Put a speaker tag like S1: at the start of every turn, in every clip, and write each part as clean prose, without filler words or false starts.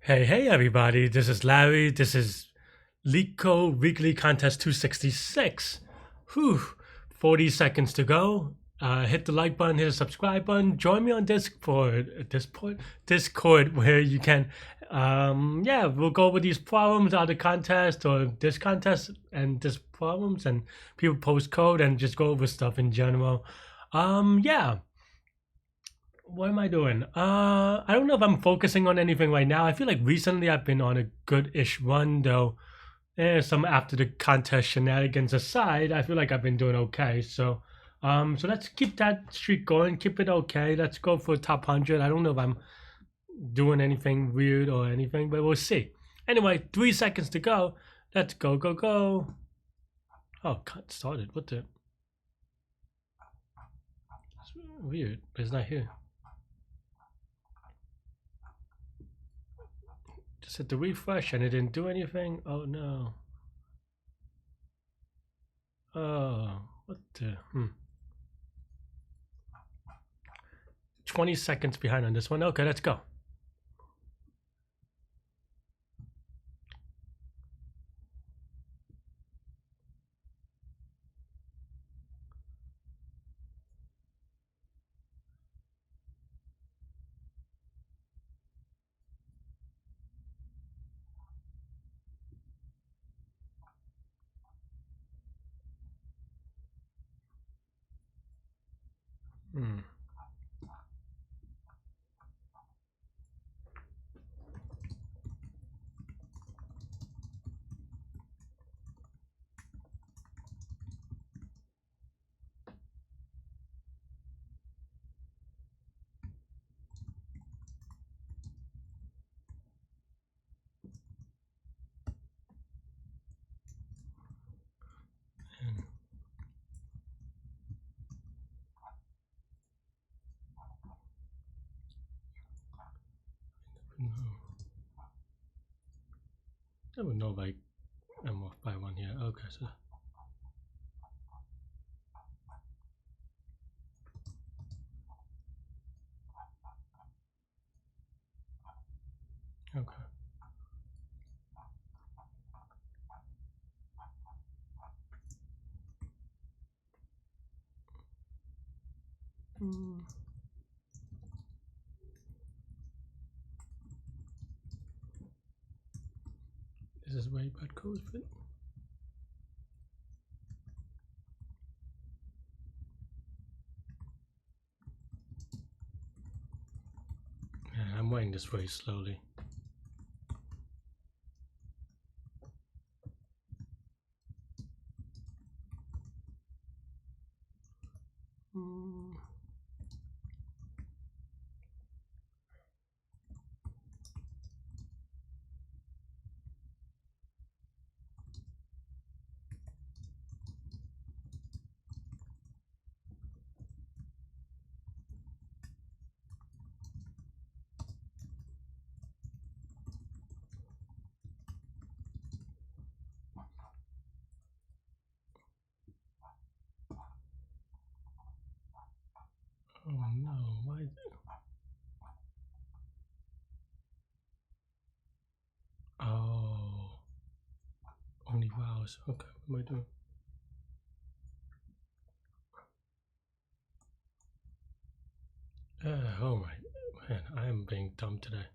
S1: Hey everybody, this is Larry. This is Leetcode Weekly Contest 266. Whew, 40 seconds to go. Hit the like button, hit the subscribe button. Join me on Discord where you can, we'll go over these problems out of the contest or this contest and this problems and people post code and just go over stuff in general. Yeah. What am I doing? I don't know if I'm focusing on anything right now. I feel like recently I've been on a good-ish run, though. Some after the contest shenanigans aside, I feel like I've been doing okay. So let's keep that streak going. Keep it okay. Let's go for top 100. I don't know if I'm doing anything weird or anything, but we'll see. Anyway, 3 seconds to go. Let's go. Oh, cut started. What the? It's weird, but it's not here. Just hit the refresh and it didn't do anything. Oh no. Oh, what the? 20 seconds behind on this one. Okay, let's go. Hmm. I would know like I'm off by one here. Okay, so okay. This is way bad code fit. Yeah, I'm writing this very slowly. Oh no, why? Oh, only vowels. Okay, what am I doing? Oh my man, I am being dumb today.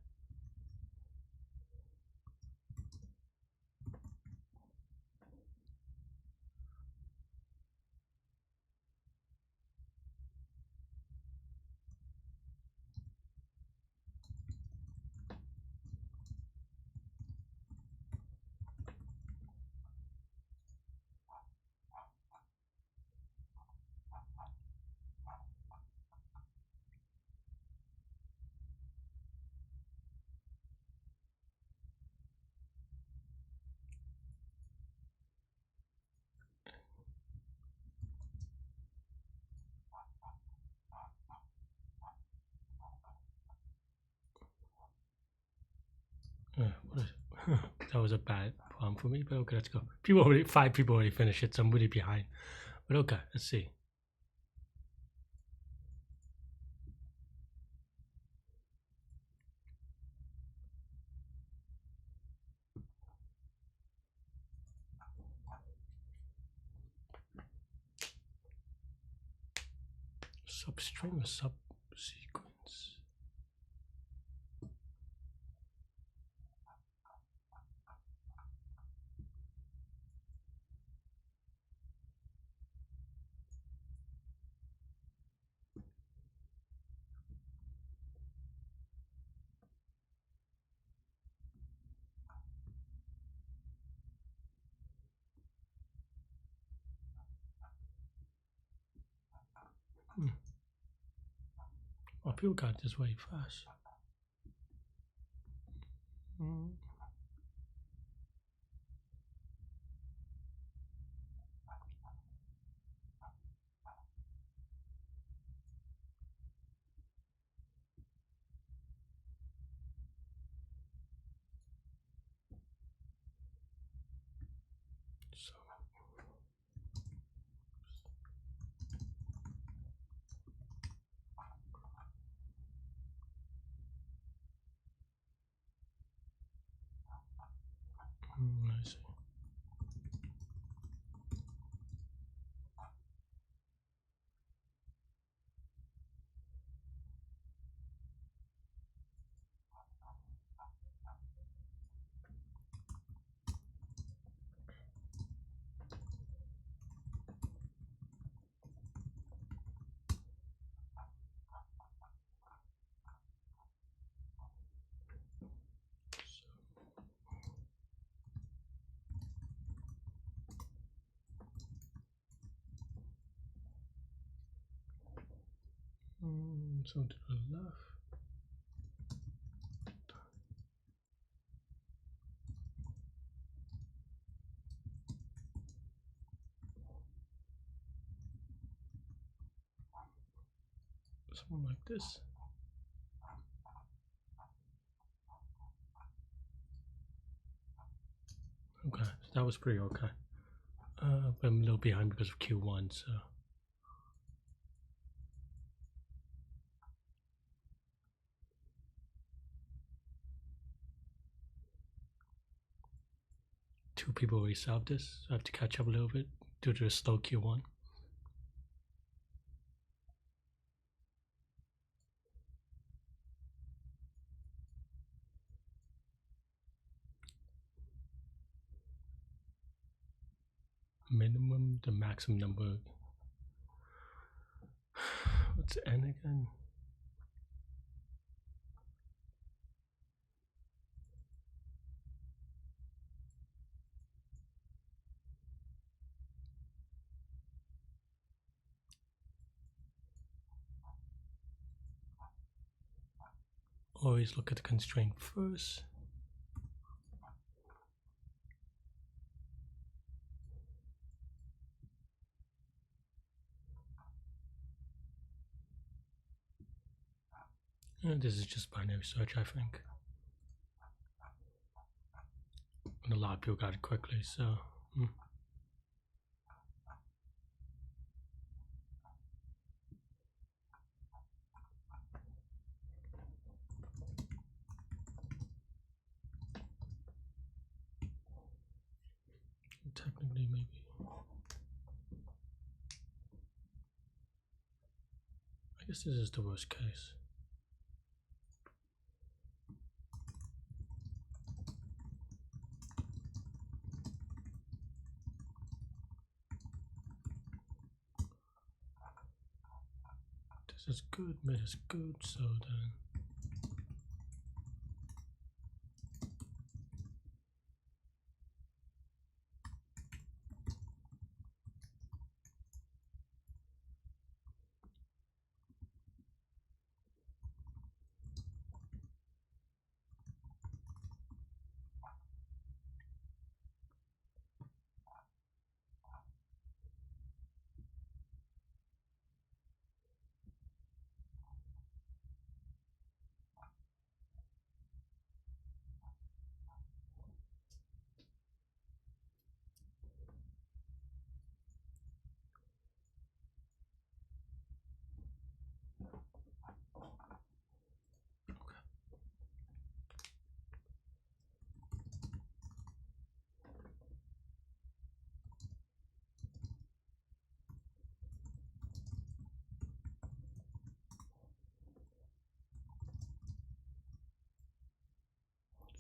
S1: What is it? That was a bad problem for me, but okay, let's go. 5 people already finished it, so I'm really behind. But okay, let's see. Substring or subsequence? Oh, people got this way fast. So I see. So to the left. Something like this. Okay, so that was pretty okay. But I'm a little behind because of Q1, so. Two people already solved this, so I have to catch up a little bit due to the slow Q1. Minimum, the maximum number. What's N again? Always look at the constraint first. And this is just binary search, I think. And a lot of people got it quickly, so. Technically, maybe. I guess this is the worst case. This is good, mid is good, so then.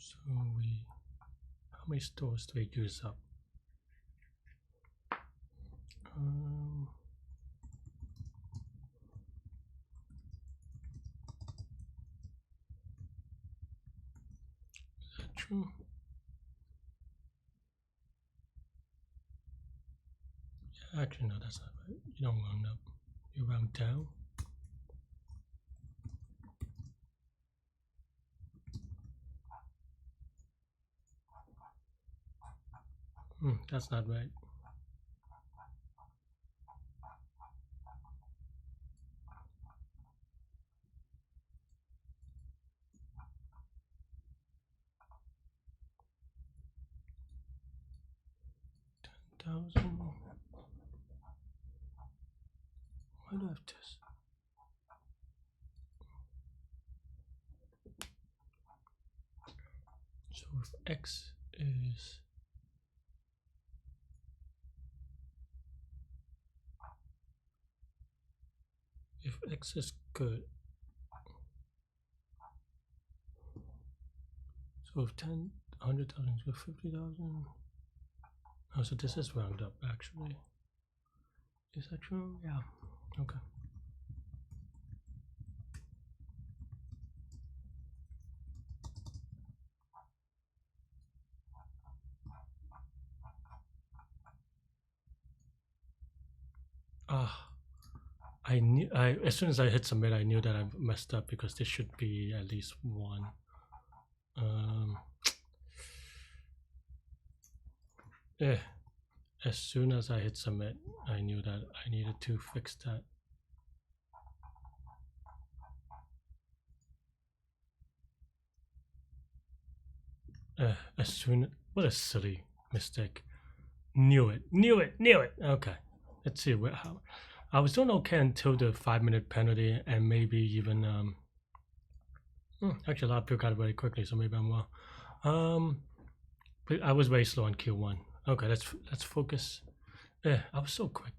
S1: So how many stores do we use up? Is that true? Yeah, actually, no, that's not right. You don't round up. You round down. That's not right. $10,000. Why do I have this? So if X is good, so if 100,000 is good, 50,000. Oh, so this is round up actually. Is that true? Yeah. Okay. I knew. As soon as I hit submit, I knew that I messed up because this should be at least one. As soon as I hit submit, I knew that I needed to fix that. What a silly mistake. Knew it. Okay, let's see how. I was doing okay until the 5-minute penalty, and maybe even actually a lot of people got it very quickly, so maybe I'm well. But I was very slow on Q1. Okay, let's focus. I was so quick.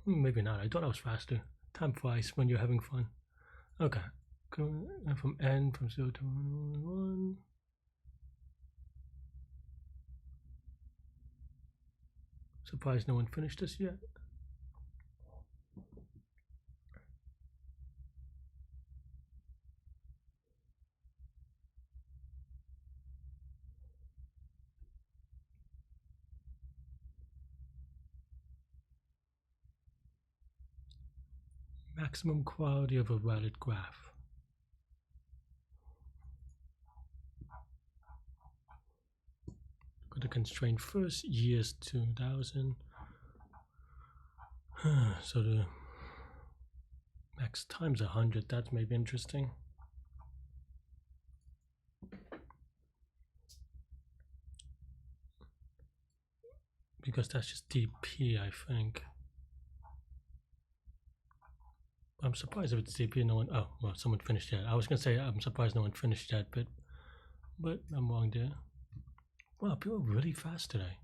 S1: Maybe not. I thought I was faster. Time flies when you're having fun. Okay, from N from 0 to 1. Surprised no one finished this yet. Maximum quality of a valid graph. Got the constraint first, years 2000. So the max times 100, that may be interesting. Because that's just DP, I think. I'm surprised if it's DP, no one. Oh, well, someone finished yet. I was gonna say I'm surprised no one finished yet, but I'm wrong there. Wow, people are really fast today.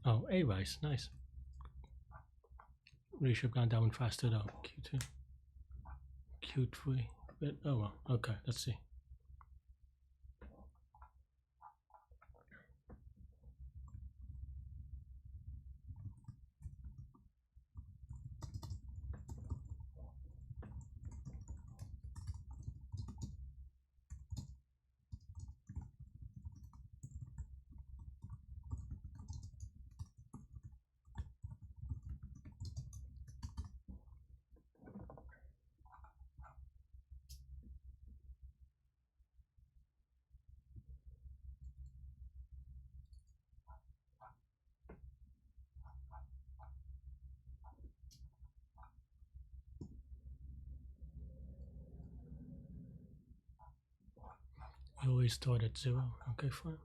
S1: Oh, A-Rise, nice. Really should have gone down faster though. Q2, Q3, but oh well. Okay, let's see. You always start at 0. Okay, fine.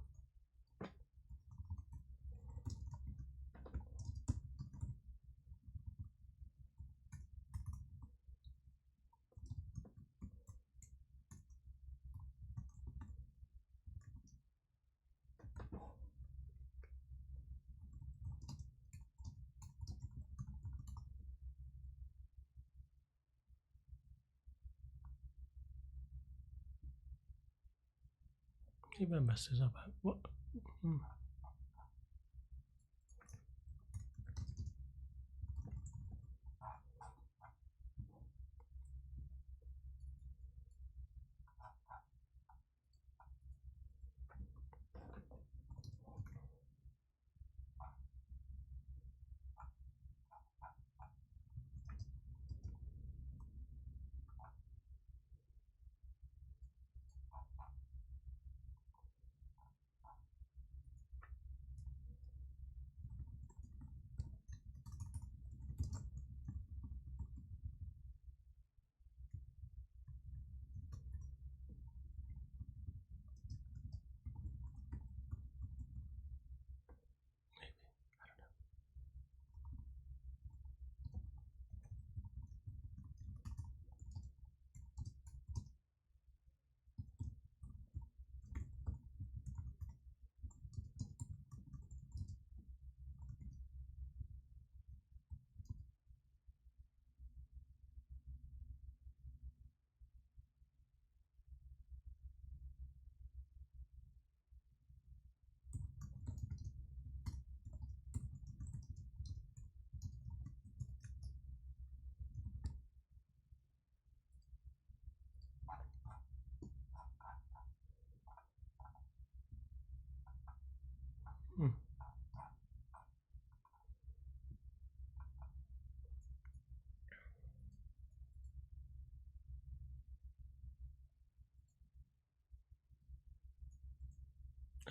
S1: Maybe I messed this up. What?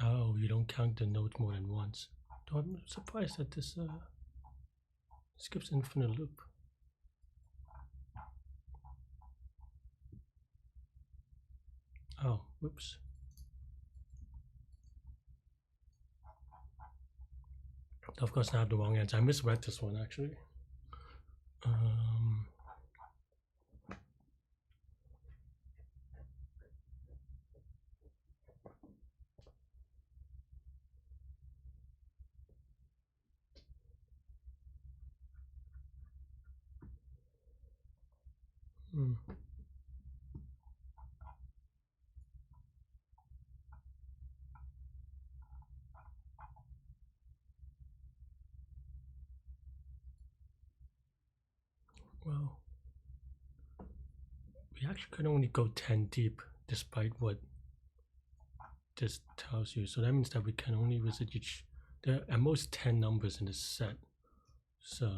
S1: Oh, you don't count the nodes more than once. Though I'm surprised that this skips infinite loop. Oh, whoops. Of course, I have the wrong answer. I misread this one actually. Well, we actually can only go 10 deep despite what this tells you. So that means that we can only visit each, there are at most 10 numbers in this set. So,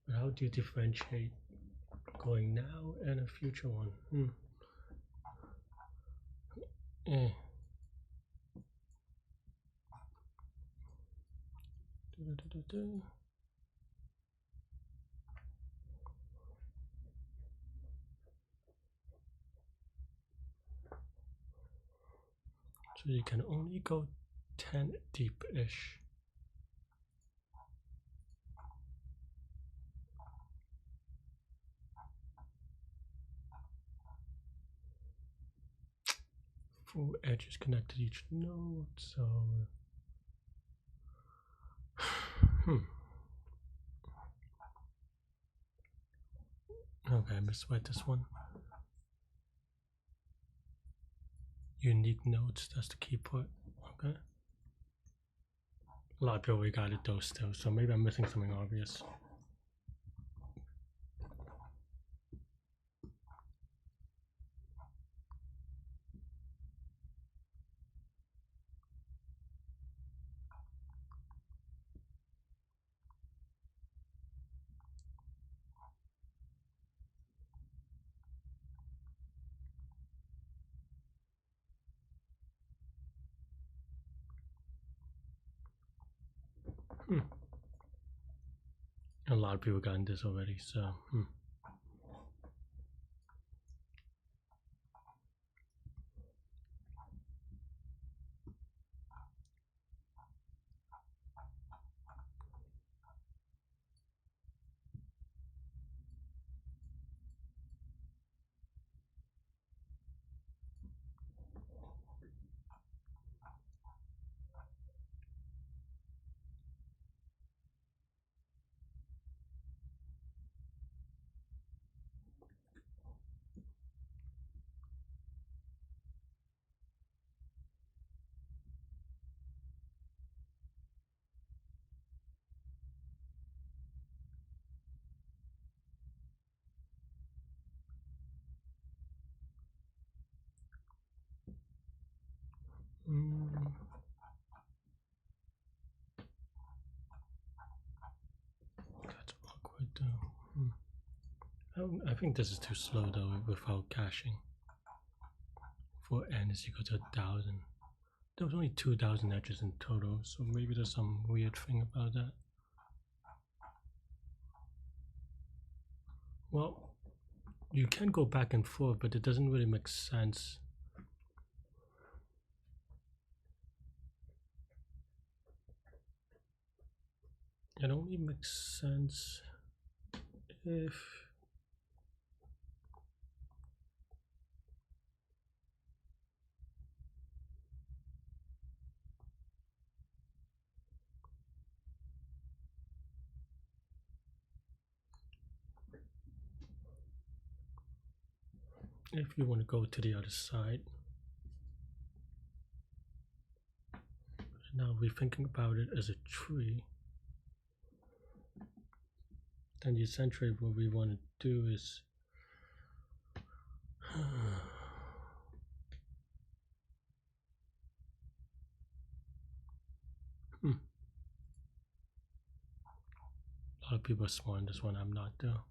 S1: but how do you differentiate going now and a future one? So you can only go 10 deep-ish. Full edges connected to each node, so okay, I misread this one. Unique nodes, that's the key part. Okay. A lot of people got it though still, so maybe I'm missing something obvious. A lot of people got this already, so I think this is too slow though without caching. For n is equal to 1,000. There was only 2,000 edges in total, so maybe there's some weird thing about that. Well, you can go back and forth, but it doesn't really make sense. It only makes sense if you want to go to the other side. Now we're thinking about it as a tree. Then essentially what we want to do is a lot of people are smart in this one, I'm not though.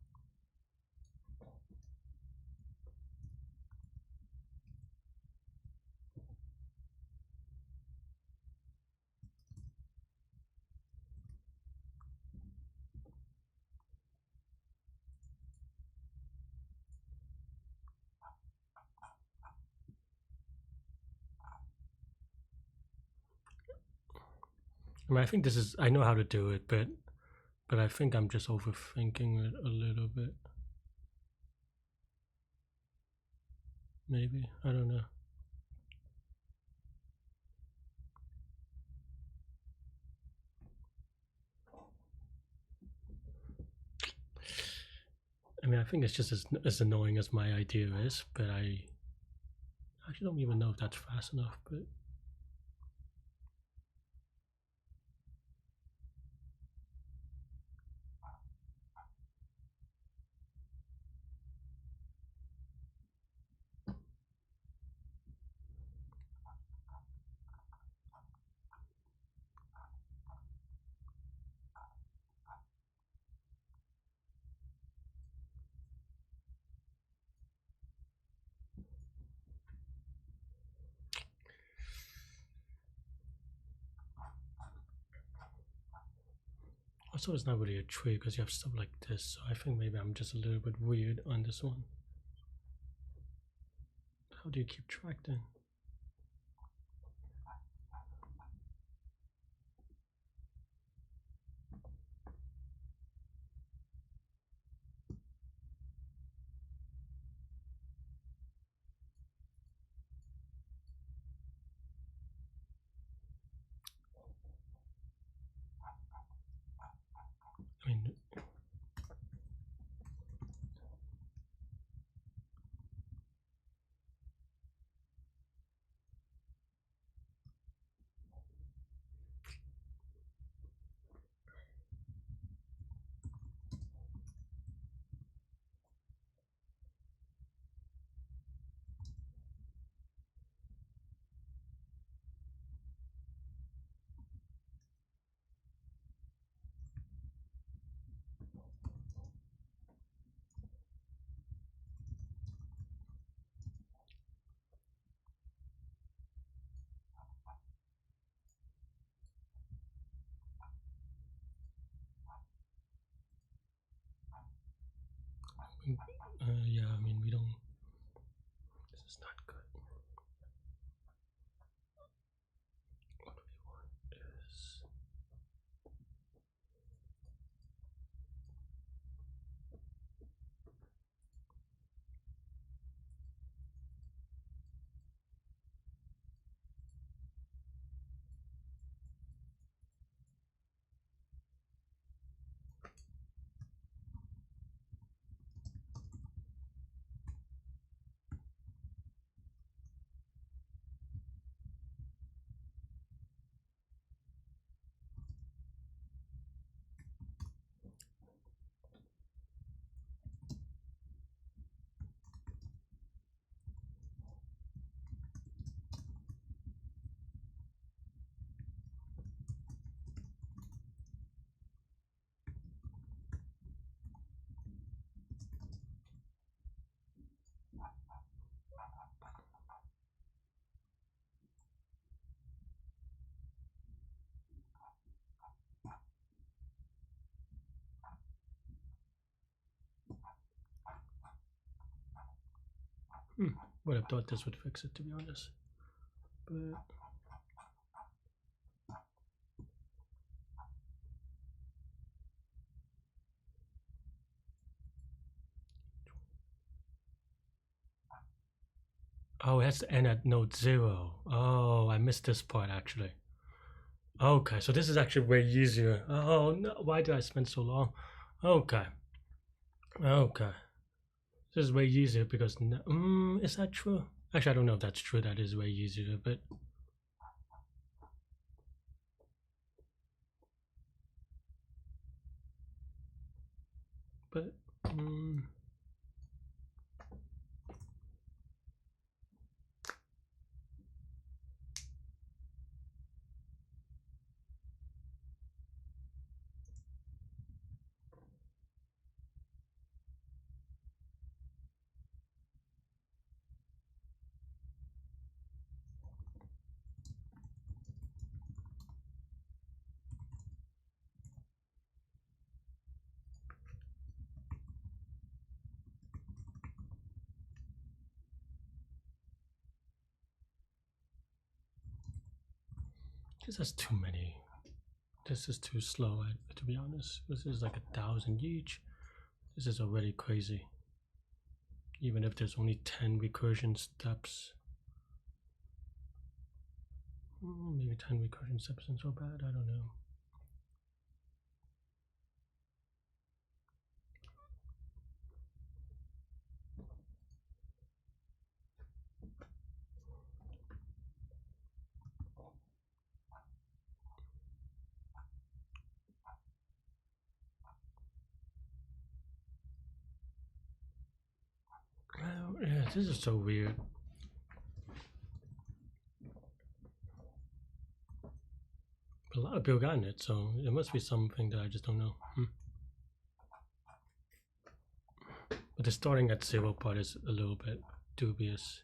S1: I mean, I think this is, I know how to do it, but I think I'm just overthinking it a little bit. Maybe, I don't know. I mean, I think it's just as annoying as my idea is, but I actually don't even know if that's fast enough, but also it's not really a tree because you have stuff like this, so I think maybe I'm just a little bit weird on this one. How do you keep track then? I mean, yeah, I mean, we don't, this is not good. What we want is, Would have thought this would fix it, to be honest. But oh, it has to end at node 0. Oh, I missed this part actually. Okay, so this is actually way easier. Oh no, why did I spend so long? Okay. Okay. This is way easier because is that true? Actually, I don't know if that's true. That is way easier, but this has too many. This is too slow, to be honest. This is like 1,000 each. This is already crazy. Even if there's only 10 recursion steps. Maybe 10 recursion steps isn't so bad, I don't know. Yeah, this is so weird. A lot of people gotten it, so it must be something that I just don't know. But the starting at 0 part is a little bit dubious.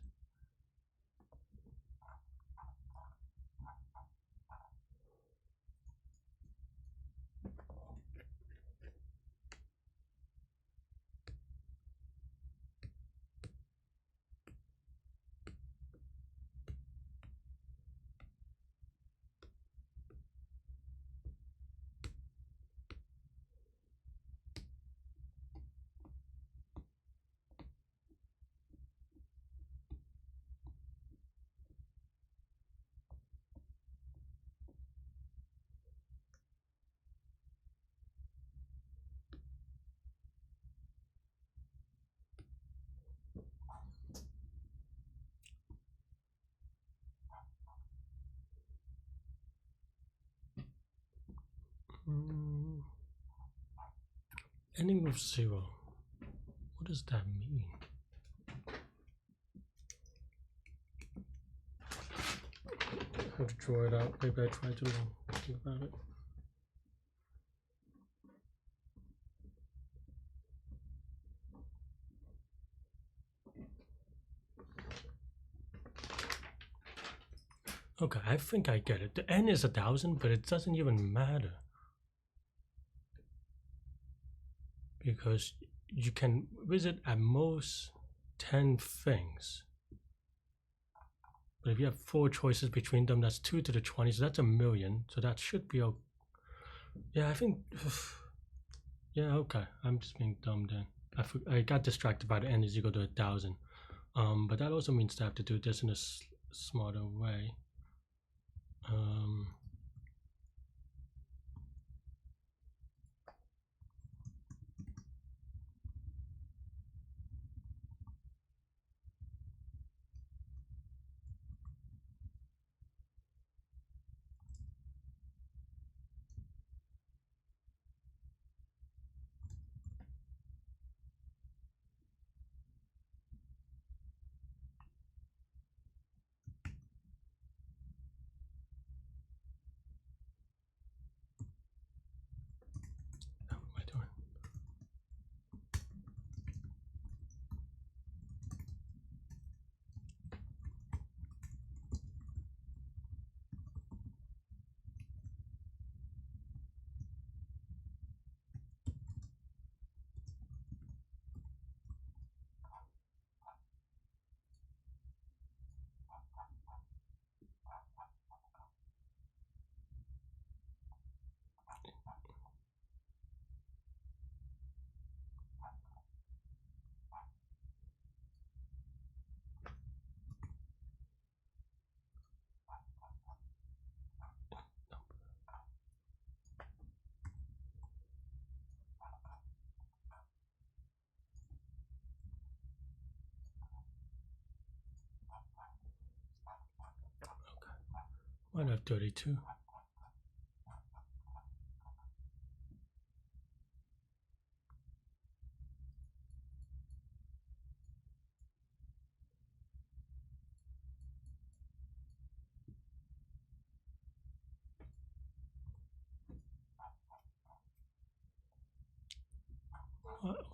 S1: Ending with 0. What does that mean? I have to draw it out. Maybe I try to think about it. Okay, I think I get it. The n is 1,000, but it doesn't even matter. Because you can visit at most 10 things. But if you have 4 choices between them, that's 2 to the 20, so that's 1,000,000. So that should be okay. Yeah, I think. Yeah, okay. I'm just being dumb then. I got distracted by the n is equal to 1,000. But that also means that I have to do this in a smarter way. Why not 32?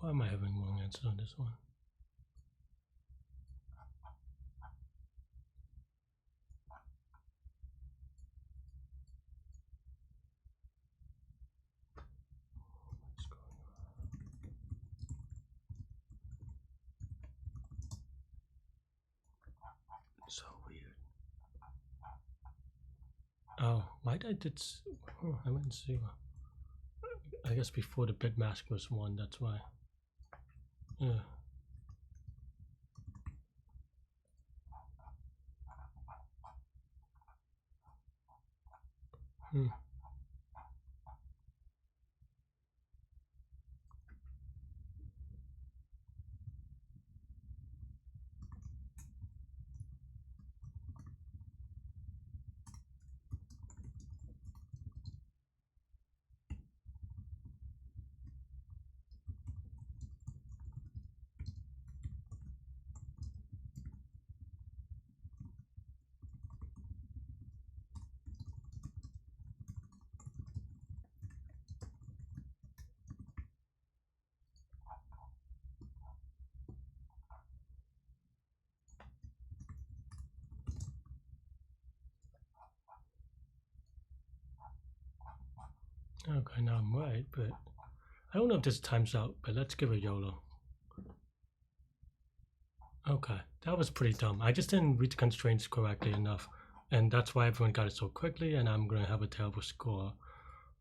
S1: Why am I having wrong answer on this one? So weird. Oh, why did I did? Oh, I went 0. I guess before the bit mask was 1. That's why. Yeah. Hmm. Okay, now I'm right, but I don't know if this time's out, but let's give it YOLO. Okay, that was pretty dumb. I just didn't read the constraints correctly enough, and that's why everyone got it so quickly, and I'm gonna have a terrible score.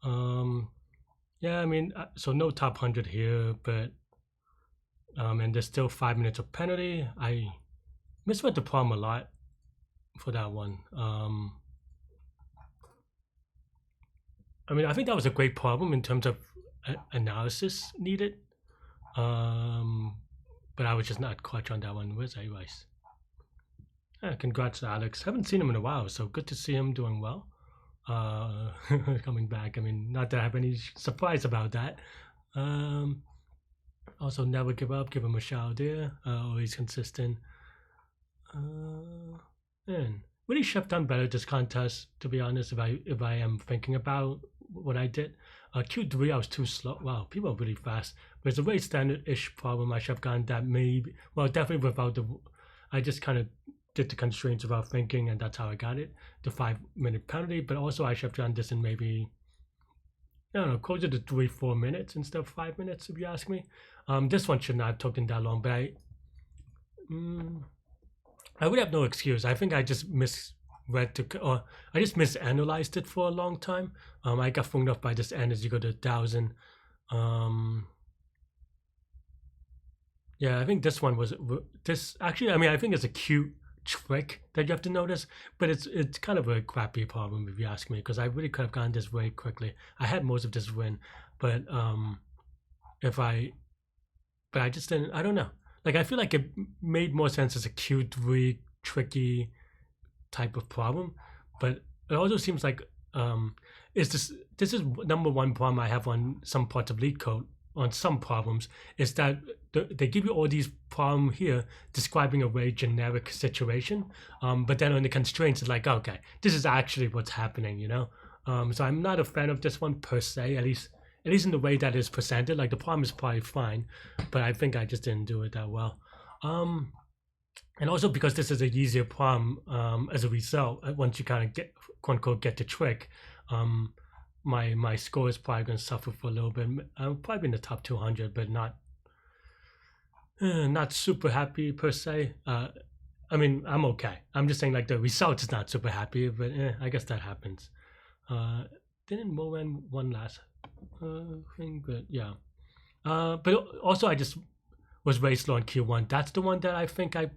S1: Yeah, I mean, so no top 100 here, but and there's still 5 minutes of penalty. I misread the problem a lot for that one. I mean, I think that was a great problem in terms of analysis needed. But I was just not clutch on that one. Where's A-Rice? Yeah, congrats to Alex. Haven't seen him in a while, so good to see him doing well. Coming back. I mean, not that I have any surprise about that. Also, never give up. Give him a shout there. Always consistent. And really should have done better this contest, to be honest. If I am thinking about what I did, Q3 I was too slow. Wow, people are really fast. But it's a very standard-ish problem. I should have gotten that maybe. Well, definitely without the. I just kind of did the constraints without thinking, and that's how I got it. The 5-minute penalty, but also I should have done this in maybe. I don't know, closer to 3-4 minutes instead of 5 minutes, if you ask me. This one should not have taken that long, but I would have no excuse. I think I just misread or I just misanalyzed it for a long time. I got thrown off by this n as you go to 1,000. Yeah, I think this one was this. Actually, I mean, I think it's a cute trick that you have to notice, but it's kind of a crappy problem if you ask me, because I really could have gotten this very quickly. I had most of this win, but I just didn't. I don't know. Like, I feel like it made more sense as a Q3 tricky type of problem, but it also seems like this is number one problem I have on some parts of Leetcode, on some problems, is that they give you all these problems here describing a very generic situation, but then on the constraints it's like, okay, this is actually what's happening, you know. So I'm not a fan of this one per se, at least in the way that it's presented. Like, the problem is probably fine, but I think I just didn't do it that well. And also because this is an easier problem, as a result, once you kind of get, quote unquote, get the trick, my score is probably going to suffer for a little bit. I'll probably be in the top 200, but not super happy per se. I mean, I'm okay. I'm just saying, like, the result is not super happy, but I guess that happens. Didn't Moen won last thing, but yeah. But also I just was very slow on Q1. That's the one that I think I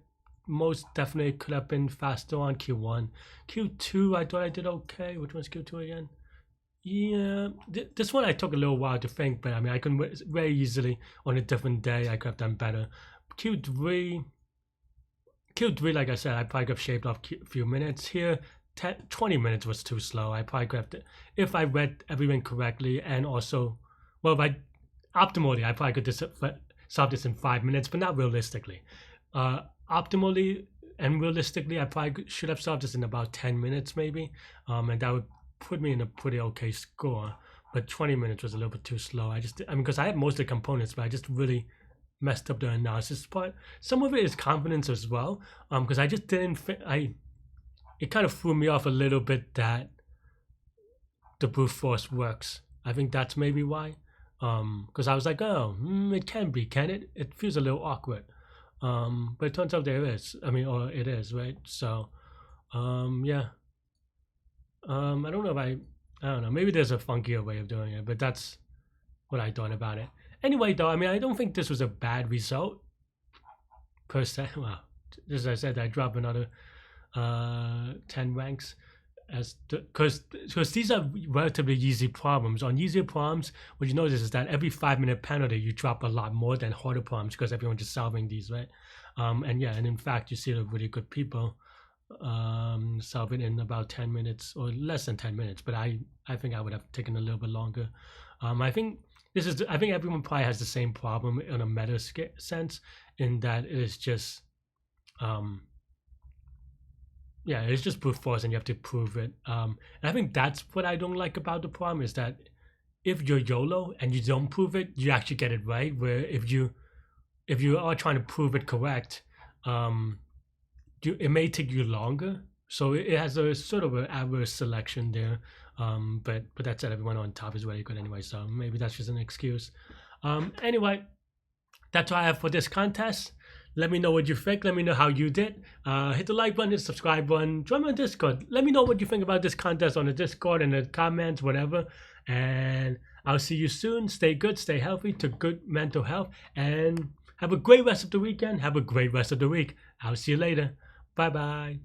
S1: most definitely could have been faster on. Q1. Q2 I thought I did okay. Which one's Q2 again? Yeah, this one I took a little while to think, but I mean, I can very easily on a different day I could have done better. Q3, like I said, I probably could have shaved off a few minutes here. 20 minutes was too slow. I probably could have, if I read everything correctly, and also, well, if I optimally, I probably could solve this in 5 minutes, but not realistically. Optimally and realistically, I probably should have solved this in about 10 minutes maybe, and that would put me in a pretty okay score. But 20 minutes was a little bit too slow. I mean, because I had most of the components, but I just really messed up the analysis part. Some of it is confidence as well, because I just didn't. It kind of threw me off a little bit that the brute force works. I think that's maybe why. Because I was like, oh, it can be, can it? It feels a little awkward. But it turns out there is. I mean, or it is, right? So, yeah. I don't know if I don't know. Maybe there's a funkier way of doing it, but that's what I thought about it. Anyway, though, I mean, I don't think this was a bad result per se. Well, as I said, I dropped another 10 ranks because these are relatively easy problems. On easier problems, what you notice is that every 5-minute penalty you drop a lot more than harder problems because everyone's just solving these, right? And yeah, and in fact you see the really good people solve it in about 10 minutes or less than 10 minutes, but I think I would have taken a little bit longer. I think everyone probably has the same problem in a meta sense, in that it is just yeah, it's just brute force and you have to prove it. And I think that's what I don't like about the problem, is that if you're YOLO and you don't prove it, you actually get it right. Where if you are trying to prove it correct, it may take you longer. So it has a sort of an adverse selection there. But that said, everyone on top is really good anyway, so maybe that's just an excuse. Anyway, that's all I have for this contest. Let me know what you think. Let me know how you did. Hit the like button, subscribe button, join my Discord. Let me know what you think about this contest on the Discord, in the comments, whatever. And I'll see you soon. Stay good, stay healthy, to good mental health, and have a great rest of the weekend. Have a great rest of the week. I'll see you later. Bye-bye.